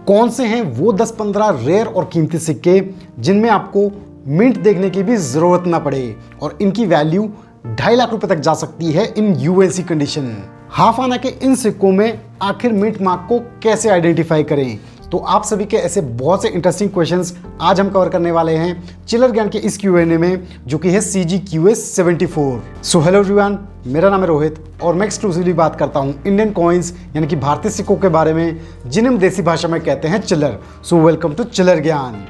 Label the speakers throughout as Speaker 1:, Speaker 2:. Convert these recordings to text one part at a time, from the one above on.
Speaker 1: कौन से हैं वो 10-15 रेयर और कीमती सिक्के जिनमें आपको मिंट देखने की भी जरूरत ना पड़े और इनकी वैल्यू 2.5 लाख रुपए तक जा सकती है इन यूएनसी कंडीशन। हाफ आना के इन सिक्कों में आखिर मिंट मार्क को कैसे आइडेंटिफाई करें, तो आप सभी के ऐसे बहुत से इंटरेस्टिंग क्वेश्चंस आज हम कवर करने वाले हैं चिल्लर ज्ञान के इस Q&A में, जो कि है CGQA 74। सो हेलो एवरीवन, मेरा नाम है रोहित और मैं एक्सक्लूसिवली बात करता हूं इंडियन कॉइन्स यानी कि भारतीय सिक्कों के बारे में, जिन्हें हम देसी भाषा में कहते हैं चिल्लर। सो वेलकम टू चिल्लर ज्ञान।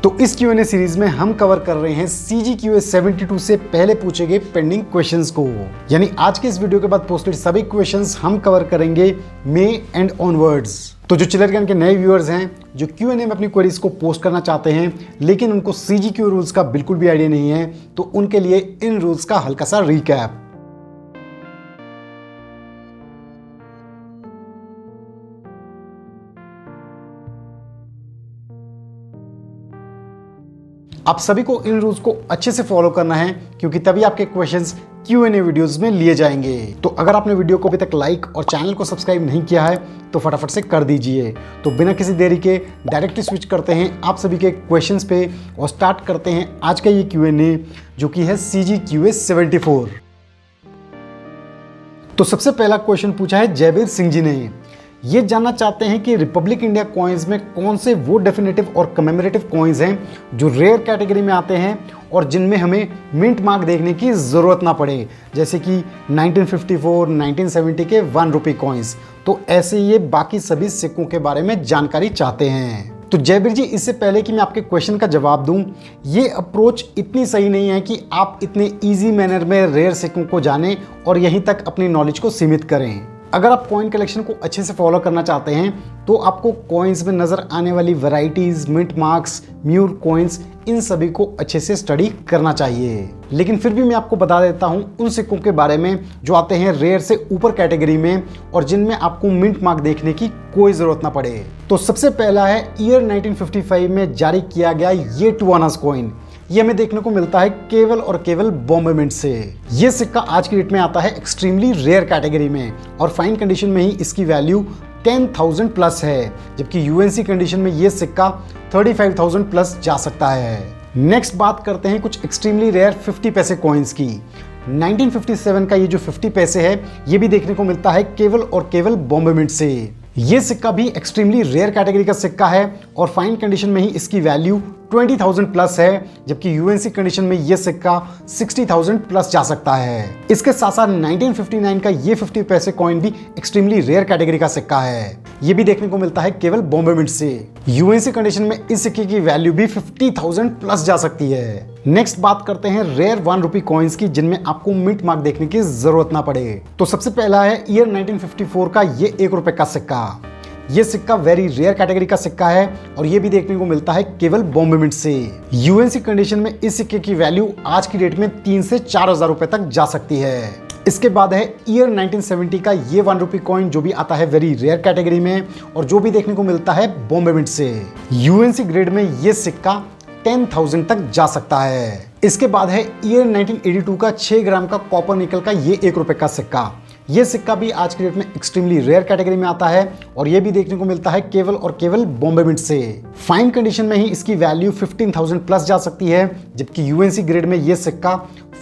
Speaker 1: तो इस Q&A सीरीज में हम कवर कर रहे हैं CGQA 72 से पहले पूछे गए पेंडिंग क्वेश्चंस को। यानी आज के इस वीडियो के बाद पोस्टेड सभी क्वेश्चंस हम कवर करेंगे मई एंड ऑनवर्ड्स। तो जो चिल्लर ज्ञान के नए व्यूअर्स हैं जो Q&A में अपनी क्वेरीज को पोस्ट करना चाहते हैं लेकिन उनको CGQA रूल्स का बिल्कुल भी आइडिया नहीं है, तो उनके लिए इन रूल्स का हल्का सा रिकैप। आप सभी को इन रूल्स को अच्छे से फॉलो करना है, क्योंकि तभी आपके क्वेश्चंस Q&A वीडियोस में लिए जाएंगे। तो अगर आपने वीडियो को अभी तक लाइक और चैनल को सब्सक्राइब नहीं किया है तो फटाफट से कर दीजिए। तो बिना किसी देरी के डायरेक्टली स्विच करते हैं आप सभी के क्वेश्चंस पे और स्टार्ट करते हैं आज का ये Q&A, जो कि है CGQA 74। तो सबसे पहला क्वेश्चन पूछा है जयबीर सिंह जी ने। ये जानना चाहते हैं कि रिपब्लिक इंडिया कॉइन्स में कौन से वो डेफिनेटिव और कमेमोरेटिव कॉइन्स हैं जो रेयर कैटेगरी में आते हैं और जिनमें हमें मिंट मार्क देखने की ज़रूरत ना पड़े, जैसे कि 1954, 1970 के 1 रुपये कॉइन्स। तो ऐसे ये बाकी सभी सिक्कों के बारे में जानकारी चाहते हैं। तो जयबीर जी, इससे पहले कि मैं आपके क्वेश्चन का जवाब दूं, ये अप्रोच इतनी सही नहीं है कि आप इतने ईजी मैनर में रेयर सिक्कों को जानें और यहीं तक अपनी नॉलेज को सीमित करें। अगर आप कॉइन कलेक्शन को अच्छे से फॉलो करना चाहते हैं तो आपको कॉइन्स में नज़र आने वाली varieties, mint marks, mule coins, इन सभी को अच्छे से स्टडी करना चाहिए। लेकिन फिर भी मैं आपको बता देता हूं उन सिक्कों के बारे में जो आते हैं रेयर से ऊपर कैटेगरी में और जिनमें आपको मिंट मार्क देखने की कोई ज़रूरत ना पड़े। तो सबसे पहला है ईयर 1955 में जारी किया गया ये 2 आनास कॉइन। ये हमें देखने को मिलता है केवल और केवल बॉम्बे मिंट से। ये सिक्का आज की डेट में आता है एक्सट्रीमली रेयर कैटेगरी में और फाइन कंडीशन में ही इसकी वैल्यू 10,000 प्लस है, जबकि यूएनसी कंडीशन में ये सिक्का 35,000 प्लस जा सकता है। नेक्स्ट बात करते हैं कुछ एक्सट्रीमली रेयर 50 पैसे कॉइन्स की। 1957 का ये जो 50 पैसे है ये भी देखने को मिलता है केवल और केवल बॉम्बे मिंट से। ये सिक्का भी एक्सट्रीमली रेयर कैटेगरी का सिक्का है और फाइन कंडीशन में ही इसकी वैल्यू 20,000 प्लस है, जबकि यूएनसी कंडीशन में ये सिक्का 60,000 प्लस जा सकता है। इसके साथ साथ 1959 का ये 50 पैसे कॉइन भी एक्सट्रीमली रेयर कैटेगरी का सिक्का है। ये भी देखने को मिलता है केवल बॉम्बे मिंट से। यूएनसी कंडीशन में इस सिक्के की वैल्यू भी 50,000 प्लस जा सकती है। नेक्स्ट बात करते हैं रेयर 1 रुपये कॉइन्स की जिनमें आपको मिंट मार्क देखने की जरूरत ना पड़े। तो सबसे पहला है ईयर 1954 का ये 1 रुपए का सिक्का। ये सिक्का वेरी रेयर कैटेगरी का सिक्का है और ये भी देखने को मिलता है केवल बॉम्बे मिंट से। यूएनसी कंडीशन में इस सिक्के की वैल्यू आज की डेट में 3 से 4,000 रुपए तक जा सकती है। इसके बाद है ईयर 1970 का ये 1 रुपये कॉइन, जो भी आता है वेरी रेयर कैटेगरी में और जो भी देखने को मिलता है बॉम्बे मिंट से। यूएनसी ग्रेड में ये सिक्का 10,000 तक जा सकता है। इसके बाद है ईयर 1982 का 6 ग्राम का कॉपर निकल का ये 1 रुपए का सिक्का। ये सिक्का भी आज की डेट में एक्सट्रीमली रेयर कैटेगरी में आता है और ये भी देखने को मिलता है केवल और केवल बॉम्बे मिंट से। फाइन कंडीशन में ही इसकी वैल्यू 15,000 प्लस जा सकती है, जबकि यूएनसी ग्रेड में ये सिक्का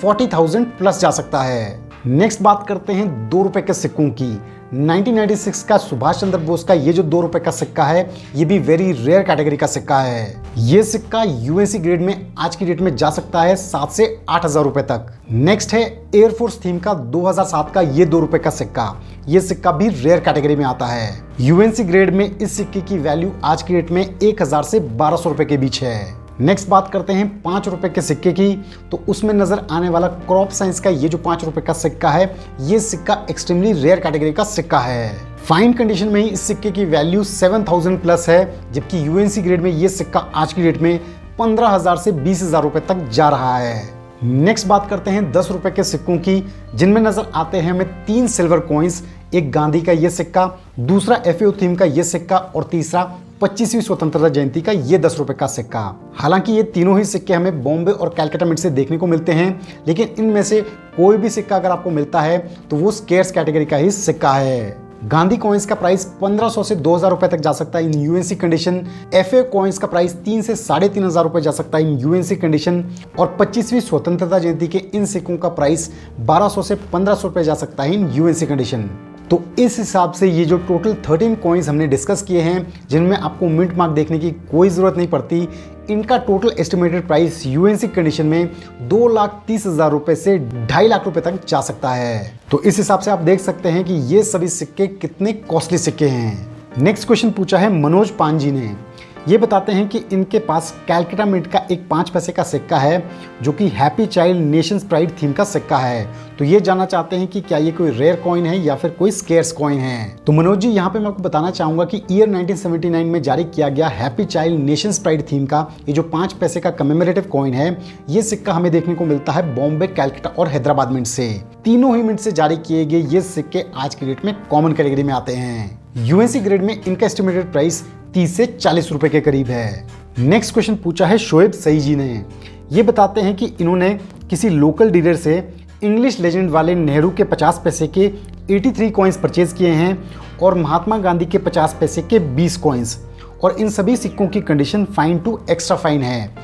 Speaker 1: 40,000 प्लस जा सकता है। नेक्स्ट बात करते हैं 2 रुपए के सिक्कों की। 1996 का सुभाष चंद्र बोस का ये जो 2 रुपए का सिक्का है ये भी वेरी रेयर कैटेगरी का सिक्का है। ये सिक्का यूएनसी ग्रेड में आज की डेट में जा सकता है 7 से 8,000 रुपए तक। नेक्स्ट है एयरफोर्स थीम का 2007 का ये 2 रुपए का सिक्का। ये सिक्का भी रेयर कैटेगरी में आता है। यूएनसी ग्रेड में इस सिक्के की वैल्यू आज की डेट में 1,000 से 1,200 रुपए के बीच है। नेक्स्ट बात करते हैं 5 रुपए के सिक्के की। तो उसमें नजर आने वाला क्रॉप साइंस का ये जो 5 रुपए का सिक्का है ये सिक्का एक्सट्रीमली रेयर कैटेगरी का सिक्का है। फाइन कंडीशन में ही इस सिक्के की वैल्यू 7,000 प्लस है, जबकि यूएनसी ग्रेड में ये सिक्का आज की डेट में 15,000 से 20,000 रुपए तक जा रहा है। नेक्स्ट बात करते हैं 10 रुपए के सिक्कों की, जिनमें नजर आते हैं हमें 3 सिल्वर कॉइन्स, एक गांधी का ये सिक्का, दूसरा एफएओ थीम का ये सिक्का और तीसरा 25वीं स्वतंत्रता जयंती का ये 10 रुपए का सिक्का। हालांकि ये तीनों ही सिक्के हमें बॉम्बे और कलकत्ता मिंट से देखने को मिलते हैं, लेकिन इनमें से कोई भी सिक्का अगर आपको मिलता है तो वो स्केर्स कैटेगरी का ही सिक्का है। गांधी कॉइन्स का प्राइस 1500 से 2000 रुपए तक जा सकता है इन यूएनसी कंडीशन। एफए कॉइन्स का प्राइस 3 से 3500 रुपए जा सकता है इन यूएनसी कंडीशन। और 25वीं स्वतंत्रता जयंती के इन सिक्कों का प्राइस 1200 से 1500 रुपए जा सकता है इन यूएनसी कंडीशन। तो इस हिसाब से ये जो टोटल 13 कॉइन्स हमने डिस्कस किए हैं, जिनमें आपको मिंट मार्क देखने की कोई ज़रूरत नहीं पड़ती, इनका total estimated price UNC condition में 2,30,000 रुपए से 2.5 लाख रुपए तक जा सकता है। तो इस हिसाब से आप देख सकते हैं कि ये सभी सिक्के कितने कॉस्टली सिक्के हैं। नेक्स्ट क्वेश्चन पूछा है मनोज पान जी ने। ये बताते हैं कि इनके पास कलकत्ता मिंट का एक 5 पैसे का सिक्का है जो कि happy child Nations pride theme का सिक्का है। तो ये जानना चाहते हैं कि क्या ये कोई रेयर कॉइन है या फिर कोई स्केर्स कॉइन है। तो मनोज जी, यहाँ पे मैं आपको बताना चाहूंगा कि ईयर 1979 में जारी किया गया happy child Nations pride theme का ये जो 5 पैसे का कमेमोरेटिव कॉइन है, ये सिक्का हमें देखने को मिलता है बॉम्बे, कलकत्ता और हैदराबाद मिंट से। तीनों ही मिंट से जारी किए गए ये सिक्के आज की डेट में कॉमन कैटेगरी में आते हैं। यूएनसी ग्रेड में इनका एस्टिमेटेड प्राइस 30 से 40 रुपए के करीब है। नेक्स्ट क्वेश्चन पूछा है शोएब सई जी ने। ये बताते हैं कि इन्होंने किसी लोकल डीलर से इंग्लिश लेजेंड वाले नेहरू के 50 पैसे के 83 कॉइन्स परचेज किए हैं और महात्मा गांधी के 50 पैसे के 20 कॉइन्स, और इन सभी सिक्कों की condition fine to extra fine है।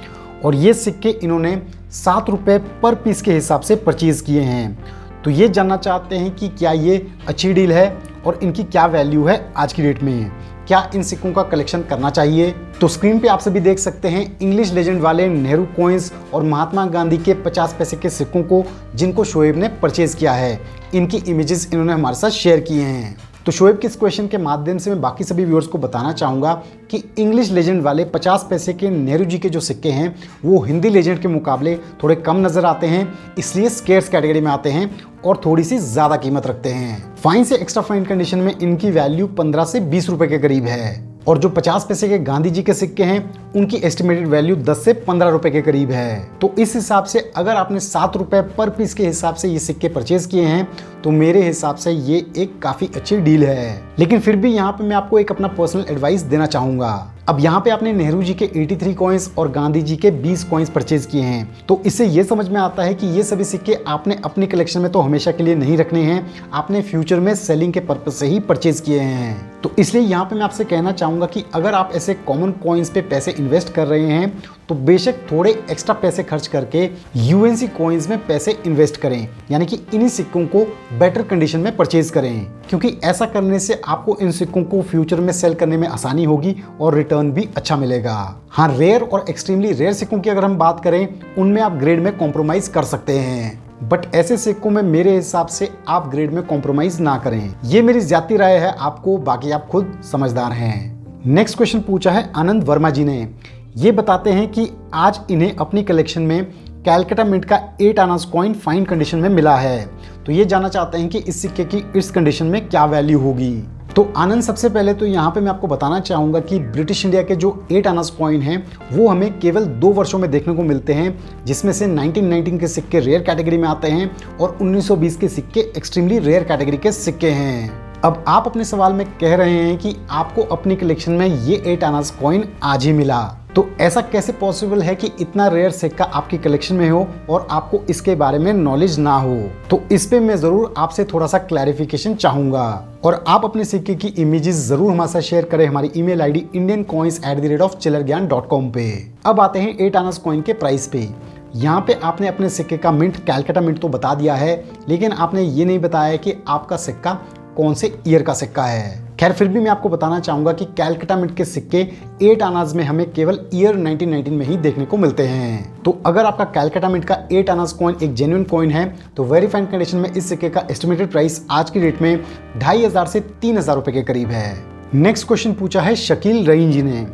Speaker 1: और ये सिक्के इन्होंने 7 रुपये पर पीस के हिसाब से परचेज किए हैं। तो ये जानना चाहते हैं कि क्या ये अच्छी डील है और इनकी क्या वैल्यू है आज की डेट में, क्या इन सिक्कों का कलेक्शन करना चाहिए। तो स्क्रीन पे आप सभी देख सकते हैं इंग्लिश लेजेंड वाले नेहरू कॉइन्स और महात्मा गांधी के 50 पैसे के सिक्कों को, जिनको शोएब ने परचेज किया है। इनकी इमेजेस इन्होंने हमारे साथ शेयर किए हैं। तो शोएब के इस क्वेश्चन के माध्यम से मैं बाकी सभी व्यूअर्स को बताना चाहूँगा कि इंग्लिश लेजेंड वाले 50 पैसे के नेहरू जी के जो सिक्के हैं वो हिंदी लेजेंड के मुकाबले थोड़े कम नज़र आते हैं, इसलिए स्केर्स कैटेगरी में आते हैं और थोड़ी सी ज़्यादा कीमत रखते हैं। फाइन से एक्स्ट्रा फाइन कंडीशन में इनकी वैल्यू 15 से 20 रुपए के करीब है। और जो 50 पैसे के गांधी जी के सिक्के हैं उनकी एस्टिमेटेड वैल्यू 10 से 15 रुपए के करीब है। तो इस हिसाब से अगर आपने 7 रुपए पर पीस के हिसाब से ये सिक्के परचेज किए हैं तो मेरे हिसाब से ये एक काफ़ी अच्छी डील है। लेकिन फिर भी यहाँ पे मैं आपको एक अपना पर्सनल एडवाइस देना चाहूँगा। अब यहाँ पे आपने नेहरू जी के 83 कॉइन्स और गांधी जी के 20 कॉइन्स परचेज किए हैं, तो इससे ये समझ में आता है कि ये सभी सिक्के आपने अपनी कलेक्शन में तो हमेशा के लिए नहीं रखने हैं, आपने फ्यूचर में सेलिंग के पर्पज से ही परचेज किए हैं। तो इसलिए यहाँ पे मैं आपसे कहना चाहूँगा कि अगर आप ऐसे कॉमन कॉइन्स पे पैसे इन्वेस्ट कर रहे हैं तो बेशक थोड़े एक्स्ट्रा पैसे खर्च करके यूएनसी कॉइन्स में पैसे इन्वेस्ट करें, यानी कि इन्हीं सिक्कों को बेटर कंडीशन में परचेज करें, क्योंकि ऐसा करने से आपको इन सिक्कों को फ्यूचर में सेल करने में आसानी होगी और रिटर्न भी अच्छा मिलेगा। हाँ, रेयर और एक्सट्रीमली रेयर सिक्कों की अगर हम बात करें उनमें आप ग्रेड में कॉम्प्रोमाइज कर सकते हैं, बट ऐसे सिक्कों में मेरे हिसाब से आप ग्रेड में कॉम्प्रोमाइज ना करें। ये मेरी ज्यादा राय है, आपको बाकी आप खुद समझदार हैं। नेक्स्ट क्वेश्चन पूछा है आनंद वर्मा जी ने। ये बताते हैं कि आज इन्हें अपनी कलेक्शन में कलकत्ता मिंट का 8 आनास कॉइन फाइन कंडीशन में मिला है। तो ये जानना चाहते हैं कि इस सिक्के की इस कंडीशन में क्या वैल्यू होगी। तो आनंद, सबसे पहले तो यहाँ पे मैं आपको बताना चाहूँगा कि ब्रिटिश इंडिया के जो 8 आनास कॉइन हैं वो हमें केवल 2 वर्षों में देखने को मिलते हैं, जिसमें से 1919 के सिक्के रेयर कैटेगरी में आते हैं और 1920 के सिक्के एक्सट्रीमली रेयर कैटेगरी के सिक्के हैं। अब आप अपने सवाल में कह रहे हैं कि आपको अपनी कलेक्शन में ये 8 आनास कॉइन आज ही मिला, तो ऐसा कैसे पॉसिबल है कि इतना रेयर सिक्का आपकी कलेक्शन में हो और आपको इसके बारे में नॉलेज ना हो। तो इस पे मैं ज़रूर आपसे थोड़ा सा क्लैरिफिकेशन चाहूँगा और आप अपने सिक्के की इमेजेस ज़रूर हमारे साथ शेयर करें हमारी ईमेल आईडी indiancoins@chillergyan.com पे। अब आते हैं 8 आनास कॉइन के प्राइस पे। यहाँ पे आपने अपने सिक्के का मिंट कलकत्ता मिंट तो बता दिया है, लेकिन आपने ये नहीं बताया कि आपका सिक्का कौन से ईयर का सिक्का है। खैर, फिर भी मैं आपको बताना चाहूँगा कि कलकत्ता मिंट के सिक्के 8 आनाज में हमें केवल ईयर 1919 में ही देखने को मिलते हैं। तो अगर आपका कलकत्ता मिंट का 8 आनाज कॉइन एक जेन्युइन कॉइन है तो वेरीफाइड कंडीशन में इस सिक्के का एस्टिमेटेड प्राइस आज की डेट में 2500 से 3000 रुपए के करीब है। नेक्स्ट क्वेश्चन पूछा है शकील रईन जी ने।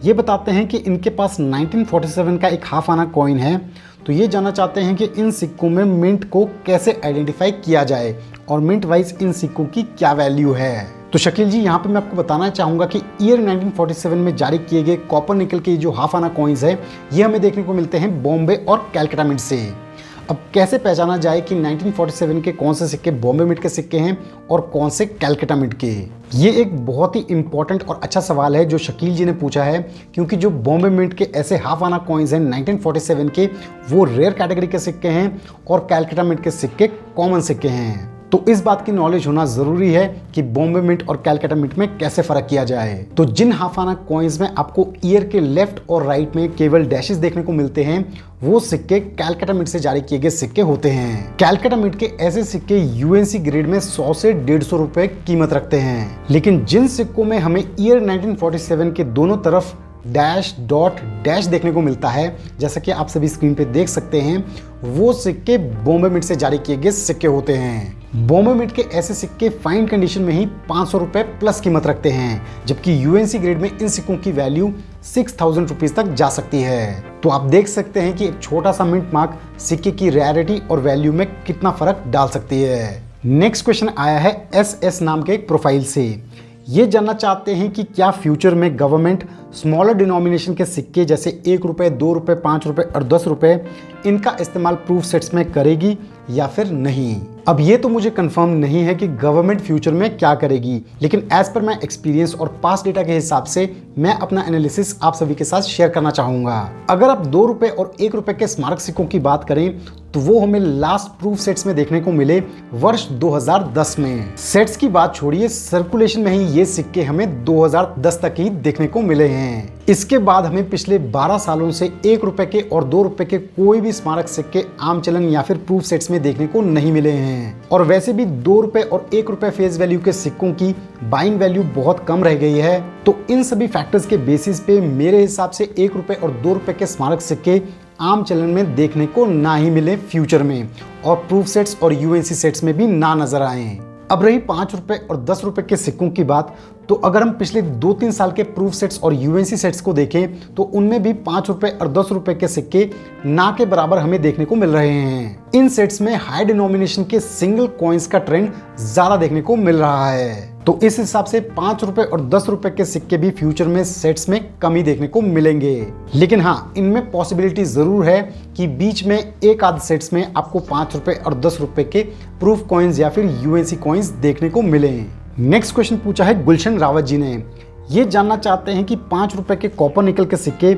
Speaker 1: ये बताते हैं कि इनके पास 1947 का एक हाफ आना कॉइन है। तो ये जानना चाहते हैं कि इन सिक्कों में मिंट को कैसे आइडेंटिफाई किया जाए और मिंट वाइज इन सिक्कों की क्या वैल्यू है। तो शकील जी, यहाँ पे मैं आपको बताना चाहूँगा कि ईयर 1947 में जारी किए गए कॉपर निकल के जो हाफ आना कॉइन्स है ये हमें देखने को मिलते हैं बॉम्बे और कलकत्ता मिंट से। अब कैसे पहचाना जाए कि 1947 के कौन से सिक्के बॉम्बे मिंट के सिक्के हैं और कौन से कैलकाटा मिंट के? ये एक बहुत ही इंपॉर्टेंट और अच्छा सवाल है जो शकील जी ने पूछा है, क्योंकि जो बॉम्बे मिंट के ऐसे हाफ आना कॉइन्स हैं 1947 के, वो रेयर कैटेगरी के सिक्के हैं और कैलकाटा मिंट के सिक्के कॉमन सिक्के हैं। तो इस बात की नॉलेज होना जरूरी है कि बॉम्बे मिंट और कैलकाटा मिंट में कैसे फर्क किया जाए। तो जिन हाफ आना कॉइन्स में आपको ईयर के लेफ्ट और राइट में केवल डैशेस देखने को मिलते हैं, वो सिक्के कैलकाटा मिंट से जारी किए गए सिक्के होते हैं। कैलकाटा मिंट के ऐसे सिक्के यूएनसी ग्रेड में 100 से 150 रुपए कीमत रखते हैं। लेकिन जिन सिक्कों में हमें ईयर 1947 के दोनों तरफ डैश डॉट डैश देखने को मिलता है, जैसा कि आप सभी स्क्रीन पे देख सकते हैं, वो सिक्के बॉम्बे मिंट से जारी किए गए सिक्के होते हैं। बॉम्बे मिंट के ऐसे सिक्के फाइन कंडीशन में ही 500 रुपए प्लस कीमत रखते हैं, जबकि यूएनसी ग्रेड में इन सिक्कों की वैल्यू 6000 रुपीज तक जा सकती है। तो आप देख सकते हैं कि एक छोटा सा मिंट मार्क सिक्के की रेयरिटी और वैल्यू में कितना फर्क डाल सकती है। नेक्स्ट क्वेश्चन आया है SS नाम के एक प्रोफाइल से। ये जानना चाहते हैं कि क्या फ्यूचर में गवर्नमेंट स्मॉलर डिनोमिनेशन के सिक्के जैसे 1 रुपये, 2 रुपये, 5 रुपये और 10 रुपये इनका इस्तेमाल प्रूफ सेट्स में करेगी या फिर नहीं। अब ये तो मुझे कंफर्म नहीं है कि गवर्नमेंट फ्यूचर में क्या करेगी, लेकिन एज पर माई एक्सपीरियंस और पास्ट डेटा के हिसाब से मैं अपना एनालिसिस आप सभी के साथ शेयर करना चाहूंगा। अगर आप 2 रुपये और 1 रुपये के स्मारक सिक्कों की बात करें तो वो हमें लास्ट प्रूफ सेट्स में देखने को मिले वर्ष 2010 में। सेट्स की बात छोड़िए, सर्कुलेशन में ही ये सिक्के हमें 2010 तक ही देखने को मिले हैं। इसके बाद हमें पिछले 12 सालों से 1 रुपए के और 2 रुपए के कोई भी स्मारक सिक्के आम चलन या फिर प्रूफ सेट्स में देखने को नहीं मिले हैं। और वैसे भी 2 रुपए और 1 रुपए फेस वैल्यू के सिक्कों की बाइंग वैल्यू बहुत कम रह गई है। तो इन सभी फैक्टर्स के बेसिस पे मेरे हिसाब से 1 रुपए और 2 रुपए के स्मारक सिक्के आम चलन में देखने को ना ही मिले फ्यूचर में, और प्रूफ सेट्स और यूएनसी सेट्स में भी ना नजर आए। अब रही 5 रुपए और 10 रुपए के सिक्कों की बात, तो अगर हम पिछले 2-3 साल के प्रूफ सेट्स और यूएनसी सेट्स को देखें तो उनमें भी 5 रुपए और 10 रुपए के सिक्के ना के बराबर हमें देखने को मिल रहे हैं। इन सेट्स में हाई डिनोमिनेशन के सिंगल कॉइन्स का ट्रेंड ज्यादा देखने को मिल रहा है। तो इस हिसाब से 5 रुपए और 10 रुपए के सिक्के भी फ्यूचर में सेट्स में कमी देखने को मिलेंगे। लेकिन हाँ, इनमें पॉसिबिलिटी जरूर है कि बीच में एक आध सेट्स में आपको 5 रुपए और 10 रुपए के प्रूफ कॉइन्स या फिर यूएनसी कॉइन्स देखने को मिले। नेक्स्ट क्वेश्चन पूछा है गुलशन रावत जी ने। ये जानना चाहते हैं कि 5 रुपए के कॉपर निकल के सिक्के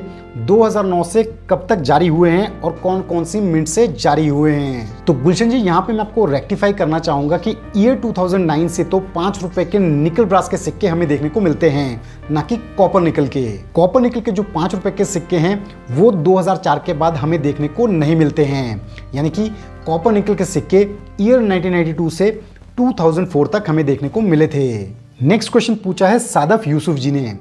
Speaker 1: 2009 से कब तक जारी हुए हैं और कौन कौन सी मिंट से जारी हुए हैं। तो गुलशन जी, यहाँ पे मैं आपको रेक्टिफाई करना चाहूंगा कि ईयर 2009 से तो 5 रुपए के निकल ब्रास के सिक्के हमें देखने को मिलते हैं, ना कि कॉपर निकल के। कॉपर निकल के जो 5 रुपए के सिक्के हैं वो 2004 के बाद हमें देखने को नहीं मिलते हैं, यानी कि कॉपर निकल के सिक्के ईयर 1992 से 2004 तक हमें देखने को मिले थे। नेक्स्ट क्वेश्चन पूछा है सादफ यूसुफ जी ने।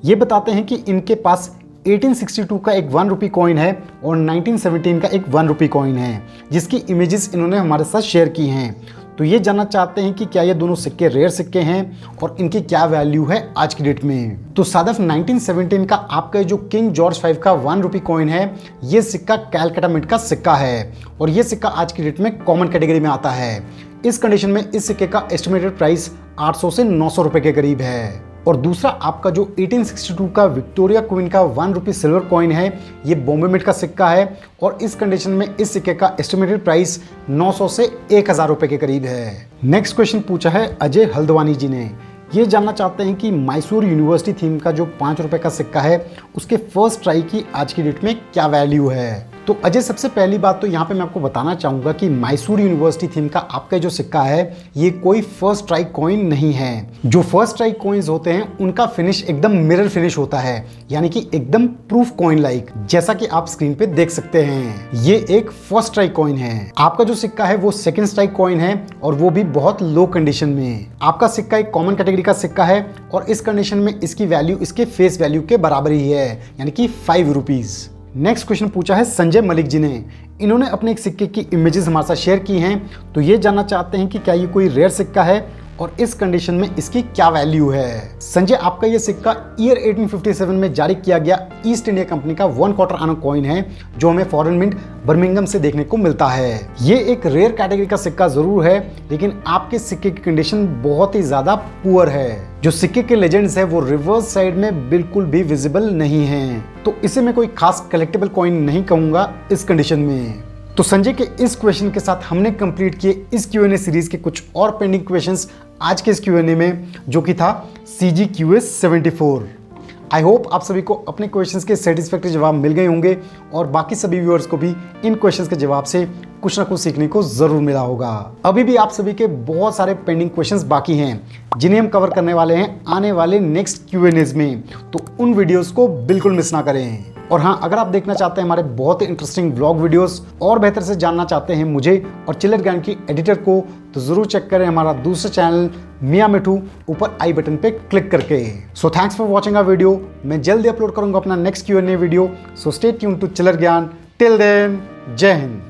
Speaker 1: ये बताते हैं कि इनके पास 1862 का एक 1 रुपी कॉइन है और 1917 का एक 1 रुपी कॉइन है, जिसकी इमेजेस इन्होंने हमारे साथ शेयर की हैं। तो ये जानना चाहते हैं कि क्या ये दोनों सिक्के रेयर सिक्के हैं और इनकी क्या वैल्यू है आज की डेट में। तो सादफ, 1917 का आपका जो किंग जॉर्ज 5 का 1 रुपी कॉइन है, ये सिक्का कैलकाटा मिंट का सिक्का है और ये सिक्का आज की डेट में कॉमन कैटेगरी में आता है। इस कंडीशन में इस सिक्के का एस्टिमेटेड प्राइस 800 से 900 रुपए के करीब है। और दूसरा आपका जो 1862 का विक्टोरिया क्वीन का 1 रुपी सिल्वर कॉइन है, ये बॉम्बे मिंट का सिक्का है और इस कंडीशन में इस सिक्के का एस्टिमेटेड प्राइस 900 से 1000 रुपए के करीब है। नेक्स्ट क्वेश्चन पूछा है अजय हल्द्वानी जी ने। ये जानना चाहते हैं कि मैसूर यूनिवर्सिटी थीम का जो 5 रुपए का सिक्का है, उसके फर्स्ट ट्राई की आज की डेट में क्या वैल्यू है। तो अजय, सबसे पहली बात तो यहाँ पे मैं आपको बताना चाहूँगा कि मैसूर यूनिवर्सिटी थीम का आपका जो सिक्का है, ये कोई फर्स्ट ट्राई कॉइन नहीं है। जो फर्स्ट ट्राई कॉइन्स होते हैं उनका फिनिश एकदम मिरर फिनिश होता है, यानी कि एकदम प्रूफ कॉइन लाइक, जैसा कि आप स्क्रीन पे देख सकते हैं। ये एक फर्स्ट ट्राई कॉइन है। आपका जो सिक्का है वो सेकेंड स्ट्राइक कॉइन है और वो भी बहुत लो कंडीशन में। आपका सिक्का एक कॉमन कैटेगरी का सिक्का है और इस कंडीशन में इसकी वैल्यू इसके फेस वैल्यू के बराबर ही है, यानी कि 5 रुपीज। नेक्स्ट क्वेश्चन पूछा है संजय मलिक जी ने। इन्होंने अपने एक सिक्के की इमेजेस हमारे साथ शेयर की हैं। तो ये जानना चाहते हैं कि क्या ये कोई रेयर सिक्का है और इस कंडीशन में इसकी क्या वैल्यू है। संजय, आपका ये सिक्का ईयर 1857 में जारी किया गया ईस्ट इंडिया कंपनी का 1 क्वार्टर आना कॉइन है, जो हमें फॉरेन मिंट बर्मिंघम से देखने को मिलता है। ये एक रेयर कैटेगरी का सिक्का जरूर है, लेकिन आपके सिक्के की कंडीशन बहुत ही ज्यादा पुअर है। जो सिक्के के लेजेंड्स है वो रिवर्स साइड में बिल्कुल भी विजिबल नहीं है, तो इसे मैं कोई खास कलेक्टेबल कॉइन नहीं कहूंगा इस कंडीशन में। तो संजय के इस क्वेश्चन के साथ हमने कंप्लीट किए इस Q&A सीरीज के कुछ और पेंडिंग क्वेश्चंस आज के इस Q&A में, जो कि था CGQS 74। आई होप आप सभी को अपने क्वेश्चंस के सेटिस्फैक्टरी जवाब मिल गए होंगे और बाकी सभी व्यूअर्स को भी इन क्वेश्चंस के जवाब से कुछ ना कुछ सीखने को जरूर मिला होगा। अभी भी आप सभी के बहुत सारे पेंडिंग क्वेश्चंस बाकी हैं जिन्हें हम कवर करने वाले हैं आने वाले नेक्स्ट Q&As में, तो उन वीडियोस को बिल्कुल मिस ना करें। और हाँ, अगर आप देखना चाहते हैं हमारे बहुत ही इंटरेस्टिंग व्लॉग वीडियोस और बेहतर से जानना चाहते हैं मुझे और चिल्लर ज्ञान की एडिटर को, तो जरूर चेक करें हमारा दूसरा चैनल मियां मिठू ऊपर आई बटन पे क्लिक करके। So thanks for watching our video. मैं जल्दी अपलोड करूंगा अपना next Q&A video, so stay tune to Chillar Gyan. Till then, जय हिंद।